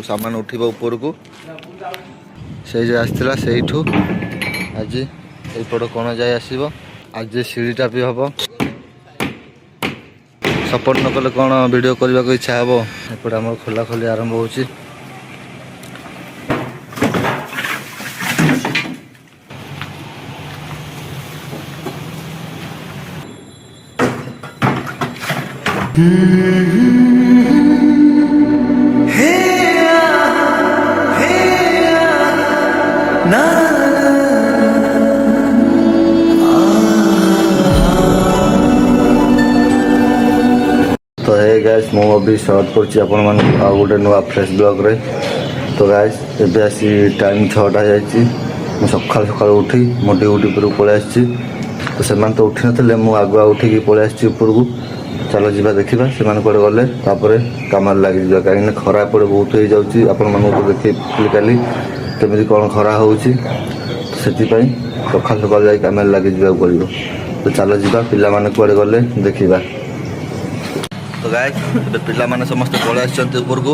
सामान उठिबो ऊपर को से जो आसला से आज एपट कौन जाए आसब आज सीढ़ीटा भी हम सपोर्ट न कले कौन वीडियो करने को इच्छा हे एपटे आम खोला खोली आरंभ हो तो हे गाइस मु अभी शॉर्ट करछि आपण मान आ गोटे नुआ फ्रेश ब्लॉग रे। तो गाइस एबे आसी टाइम 6टा जायछि मु सकाळ सकाळ उठी मो ड्यूटी पर पळे आछि। तो सेमान तो उठी नथले मु आगुआ उठी की पळे आछि ऊपर को चलो जीवा देखिबा सेमान कोडे गले तापरे कामर लागि जीवा काहे खरा पड़े बहुत हो जाउछि आपण मान को देखि काली केमिति कोन खरा होउछि सेति पई सकाळ सकाळ जाई कामर लागि जीवा पड़िबो। तो चलो जीवा पिला माने कोडे गले देखिबा। तो गाइस ए पिला माने समस्त पळे आछन्ते ऊपर को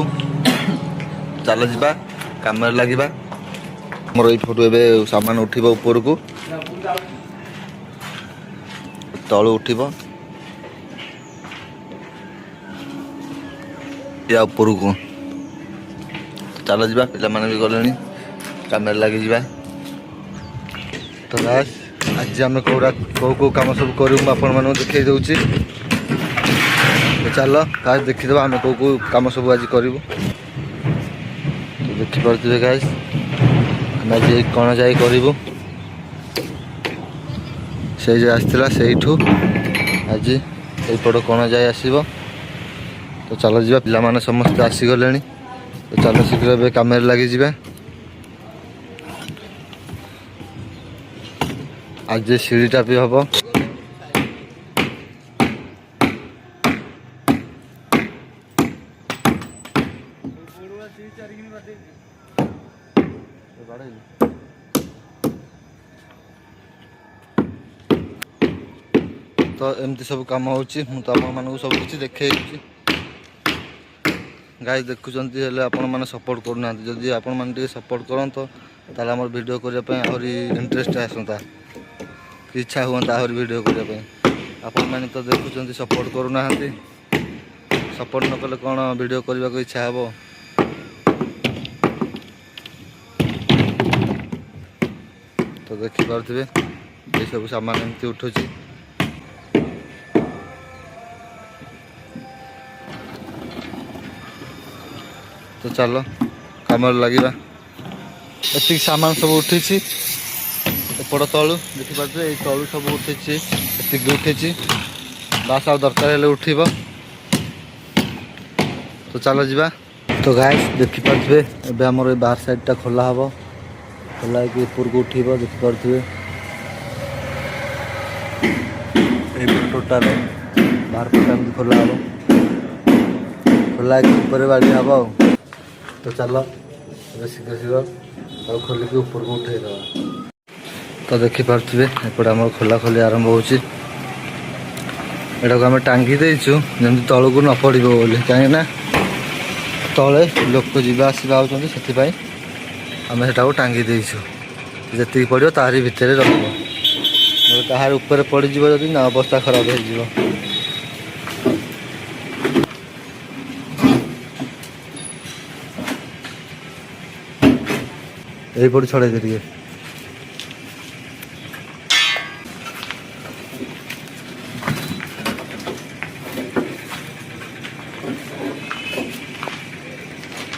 चलो जीवा कामर लागिबा। मोर ए फोटो एबे सामान उठिबो ऊपर को तळु उठिबो या ऊपर को चलो जीवा पिला माने भी गलेनी कामर लागि जीवा। तो गाइस आज हम को काम सब करू आपण माने देखै दउची। चल गाइस देखीदेवा आम को कम सब आज करूँ। तो देखिपे गाइस आम आज कौन जाए करूँ से जो आसला से आज एपट कौन जाए आसब। तो चलो जीवा पिला माने समस्त आसीगले। तो चलो शीघ्र कम लगी जा। आज सीढ़ीटा भी हम तो एमती सब कम हो सब किसी देखे गाइस देखुंत आपण मैंने सपोर्ट करना जदि आपण मैंने सपोर्ट करत ताले हमर वीडियो करने आहरी इंटरेस्ट आसता कि इच्छा हुआ आहरी वीडियो करने आपण मैंने तो देखुंत सपोर्ट करूना सपोर्ट न कले कौन वीडियो करने को इच्छा हे। तो देखिपे ये सब सामान एमती उठुची। तो चलो कम लगे एति सामान सब उठी एपट तलु देखिपे ये तलु सब उठी एति उठी बास आ दरकार उठब। तो चलो जीवा। तो गाइस देखिपे एबे हमर बाहर साइडटा खोला हम खोला कि ऊपर को उठब देखिपे टोटाल बाहर पटा खोला हम खोला कि ऊपर बाड़ी हम। तो चलो शीघ्र शीघ्र खोल के ऊपर को उठे दवा। तो देखिपे एपटे आम खोला खोली आरंभ हो आम टांगी देचु जमी तल को न पड़ो बोली कहीं तले लोक जीवा आसवा होती से आम से टांगी देचु जी पड़ो तारी भितर रख तार ऊपर पड़ जदि ना अवस्था खराब हो। यही पड़ छड़े टे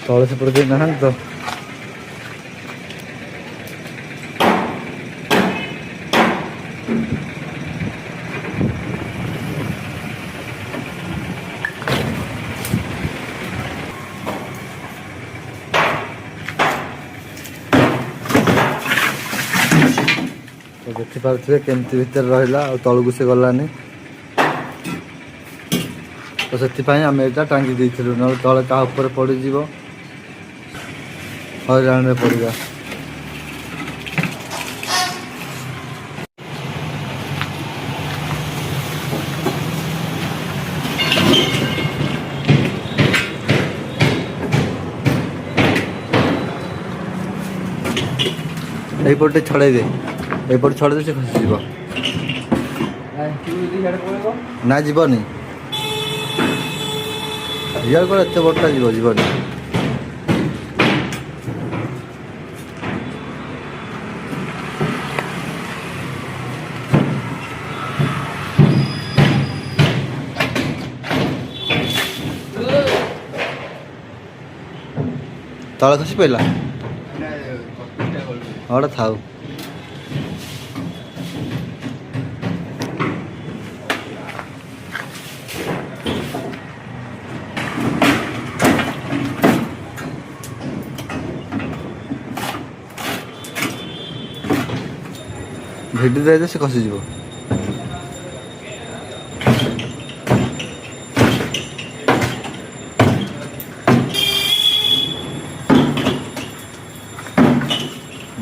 तले से पड़े ना तो देखिपे केमती भितर रहा तलू से गलानी। तो से आम यहाँ टांगी देलु ना तले क्या पड़ हईराण पड़ा। এইପଟେ ଛଡ଼େଇ ଦେ, এইପଟେ ଛଡ଼େଇ ଦେ, ସେ ଖସିଯିବ। ନା ଯିବନି, ଇଆଡ଼େ କ'ଣ ଏତେ ବଡ଼ଟା ଯିବ, ଯିବନି। ତଳେ ଖସି ପଇଲା, ହଟା ଥାଉ। ଭିଡ଼ି ଦେଇଦେ, ସେ ଖସିଯିବ।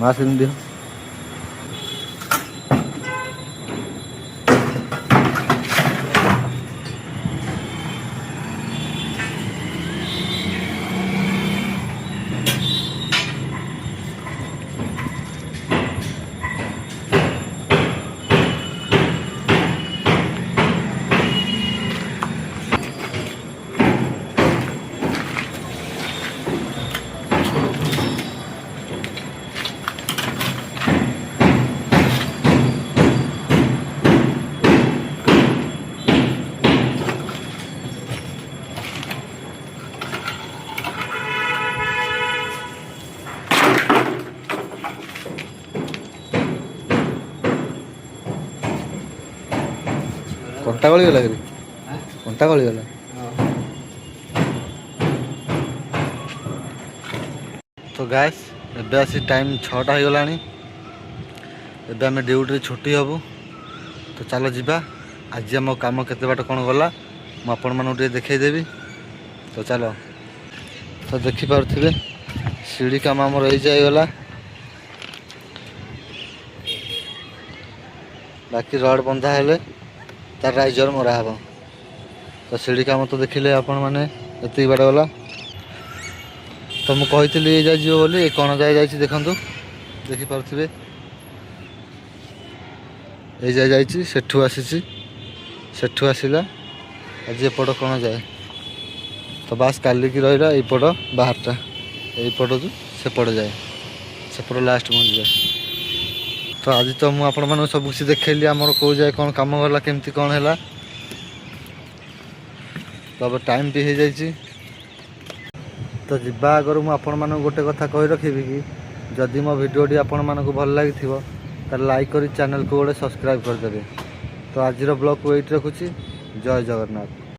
ମା ସେମିତି ଦିଅ। କଣ୍ଟା ଗଳିଗଲା କି? କଣ୍ଟା ଗଳିଗଲା। ତ ଗାଇସ୍, ଏବେ ଆସି ଟାଇମ୍ 6ଟା ହେଇଗଲାଣି। ଏବେ ଆମେ ଡ୍ୟୁଟିରେ ଛୁଟି ହେବୁ। ତ ଚାଲ ଯିବା, ଆଜି ଆମ କାମ କେତେ ବାଟ କ'ଣ ଗଲା ମୁଁ ଆପଣମାନଙ୍କୁ ଟିକେ ଦେଖେଇଦେବି। ତ ଚାଲ। ତ ଦେଖିପାରୁଥିବେ ସିଡ଼ି କାମ ଆମର ହେଇଯାଇଗଲା, ବାକି ରଡ଼ ବନ୍ଧା ହେଲେ ତାର ରାଇଜର ମରା ହେବ। ତ ସିଡ଼ି କାମ ତ ଦେଖିଲେ ଆପଣମାନେ, ଏତିକି ବାଟ ଗଲା। ତ ମୁଁ କହିଥିଲି ଏଇ ଯାଇ ଯିବ ବୋଲି, କ'ଣ ଯାଇ ଯାଇଛି ଦେଖନ୍ତୁ, ଦେଖିପାରୁଥିବେ ଏଇ ଯାଇ ଯାଇଛି, ସେଠୁ ଆସିଛି, ସେଠୁ ଆସିଲା, ଆଜି ଏପଟ କ'ଣ ଯାଏ। ତ ବାସ୍ କାଲିକି ରହିଲା ଏଇପଟ ବାହାରଟା, ଏଇପଟକୁ ସେପଟ ଯାଏ, ସେପଟ ଲାଷ୍ଟ ମଞ୍ଜିଯାଏ। ତ ଆଜି ତ ମୁଁ ଆପଣମାନଙ୍କୁ ସବୁ କିଛି ଦେଖେଇଲି, ଆମର କେଉଁ ଯାଏ କ'ଣ କାମ ଗଲା, କେମିତି କ'ଣ ହେଲା। ତ ଏବେ ଟାଇମ୍ ବି ହେଇଯାଇଛି। ତ ଯିବା ଆଗରୁ ମୁଁ ଆପଣମାନଙ୍କୁ ଗୋଟେ କଥା କହି ରଖିବି କି, ଯଦି ମୋ ଭିଡ଼ିଓଟି ଆପଣମାନଙ୍କୁ ଭଲ ଲାଗିଥିବ ତାହେଲେ ଲାଇକ୍ କରି ଚ୍ୟାନେଲକୁ ଗୋଟେ ସବସ୍କ୍ରାଇବ୍ କରିଦେବେ। ତ ଆଜିର ବ୍ଲଗ୍କୁ ଏଇଠି ରଖୁଛି। ଜୟ ଜଗନ୍ନାଥ।